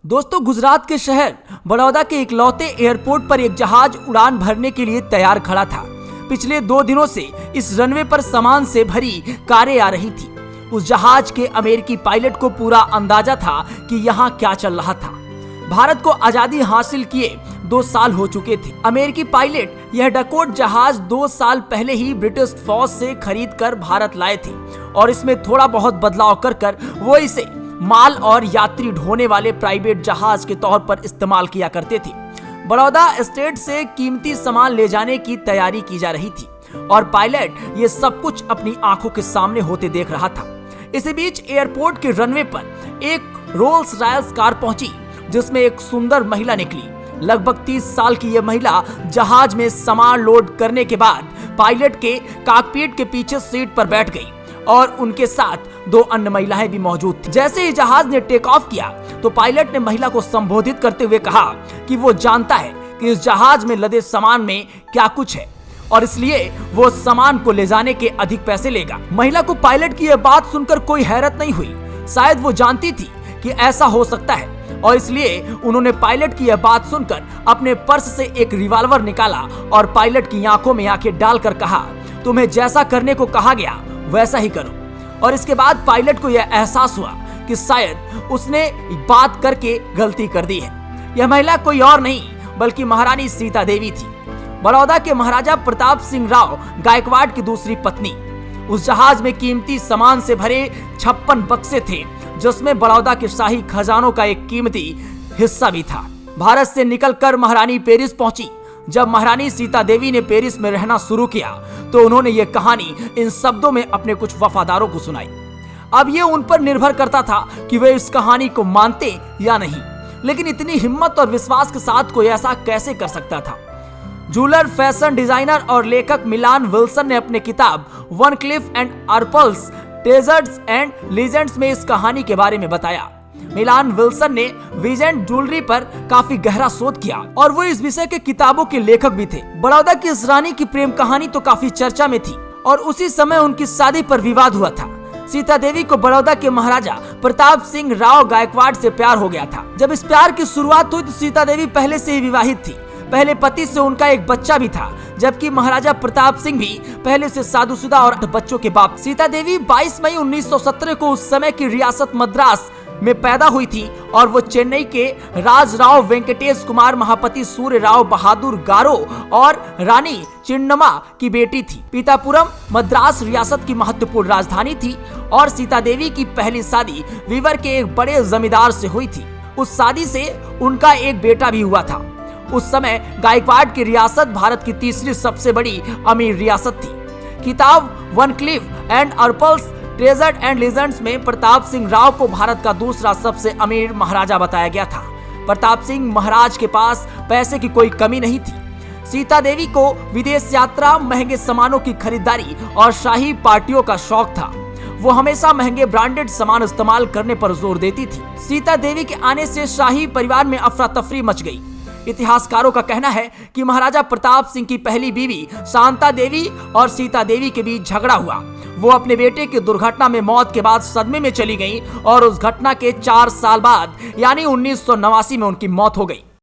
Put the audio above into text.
दोस्तों, गुजरात के शहर बड़ौदा के इकलौते एयरपोर्ट पर एक जहाज उड़ान भरने के लिए तैयार खड़ा था। पिछले 2 दिनों से इस रनवे पर सामान से भरी कारें आ रही थी। उस जहाज के अमेरिकी पायलट को पूरा अंदाजा था कि यहाँ क्या चल रहा था। भारत को आजादी हासिल किए 2 साल हो चुके थे। अमेरिकी पायलट यह डकोट जहाज 2 साल पहले ही ब्रिटिश फौज से खरीद कर भारत लाए थे और इसमें थोड़ा बहुत बदलाव कर वो इसे माल और यात्री ढोने वाले प्राइवेट जहाज के तौर पर इस्तेमाल किया करते थे। बड़ौदा स्टेट से कीमती सामान ले जाने की तैयारी की जा रही थी और पायलट ये सब कुछ अपनी आंखों के सामने होते देख रहा था। इसी बीच एयरपोर्ट के रनवे पर एक रोल्स रॉयस कार पहुंची जिसमें एक सुंदर महिला निकली। लगभग 30 साल की यह महिला जहाज में सामान लोड करने के बाद पायलट के कॉकपिट के पीछे सीट पर बैठ गई और उनके साथ 2 अन्य महिलाएं भी मौजूद थी। जैसे ही जहाज ने टेक ऑफ किया तो पायलट ने महिला को संबोधित करते हुए कहा कि वो जानता है कि इस जहाज में लदे सामान में क्या कुछ है और इसलिए वो सामान को ले जाने के अधिक पैसे लेगा। महिला को पायलट की यह बात सुनकर कोई हैरत नहीं हुई। शायद वो जानती थी कि ऐसा हो सकता है और इसलिए उन्होंने पायलट की यह बात सुनकर अपने पर्स से एक रिवॉल्वर निकाला और पायलट की आंखों में आंखें डालकर कहा, तुम्हें जैसा करने को कहा गया वैसा ही करो। और इसके बाद पायलट को यह एहसास हुआ कि शायद उसने बात करके गलती कर दी है। यह महिला कोई और नहीं बल्कि महारानी सीता देवी थी, बड़ौदा के महाराजा प्रताप सिंह राव गायकवाड़ की दूसरी पत्नी। उस जहाज में कीमती सामान से भरे 56 बक्से थे जिसमें बड़ौदा के शाही खजानों का एक कीमती हिस्सा भी था। भारत से निकलकर महारानी पेरिस पहुंची। जब महारानी सीता देवी ने पेरिस में रहना शुरू किया तो उन्होंने ये कहानी इन शब्दों में अपने कुछ वफादारों को सुनाई। अब ये उन पर निर्भर करता था कि वे इस कहानी को मानते या नहीं, लेकिन इतनी हिम्मत और विश्वास के साथ कोई ऐसा कैसे कर सकता था। जूलर, फैशन डिजाइनर और लेखक मिलान विल्सन ने अपने किताब Van Cleef and Arpels Treasures and Legends में इस कहानी के बारे में बताया। मिलान विल्सन ने विजेंट ज्वेलरी पर काफी गहरा शोध किया और वो इस विषय के किताबों के लेखक भी थे। बड़ौदा की इस रानी की प्रेम कहानी तो काफी चर्चा में थी और उसी समय उनकी शादी पर विवाद हुआ था। सीता देवी को बड़ौदा के महाराजा प्रताप सिंह राव गायकवाड़ से प्यार हो गया था। जब इस प्यार की शुरुआत हुई तो सीता देवी पहले से ही विवाहित थी। पहले पति से उनका एक बच्चा भी था, जबकि महाराजा प्रताप सिंह भी पहले से शादीशुदा और 8 बच्चों के बाप। सीता देवी 22 मई 1917 को उस समय की रियासत मद्रास में पैदा हुई थी और वो चेन्नई के राजराव वेंकटेश कुमार महापति सूर्य राव बहादुर गारो और रानी चिन्नम्मा की बेटी थी। पीतापुरम मद्रास रियासत की महत्वपूर्ण राजधानी थी और सीता देवी की पहली शादी वीवर के एक बड़े जमींदार से हुई थी। उस शादी से उनका एक बेटा भी हुआ था। उस समय गायकवाड़ की रियासत भारत की तीसरी सबसे बड़ी अमीर रियासत थी। किताब Van Cleef and Arpels Treasures and Legends में प्रताप सिंह राव को भारत का दूसरा सबसे अमीर महाराजा बताया गया था। प्रताप सिंह महाराज के पास पैसे की कोई कमी नहीं थी। सीता देवी को विदेश यात्रा, महंगे सामानों की खरीदारी और शाही पार्टियों का शौक था। वो हमेशा महंगे ब्रांडेड सामान इस्तेमाल करने पर जोर देती थी। सीता देवी के आने से शाही परिवार में अफरा तफरी मच गई। इतिहासकारों का कहना है कि महाराजा प्रताप सिंह की पहली बीवी शांता देवी और सीता देवी के बीच झगड़ा हुआ। वो अपने बेटे की दुर्घटना में मौत के बाद सदमे में चली गईं और उस घटना के 4 साल बाद यानी 1989 में उनकी मौत हो गई।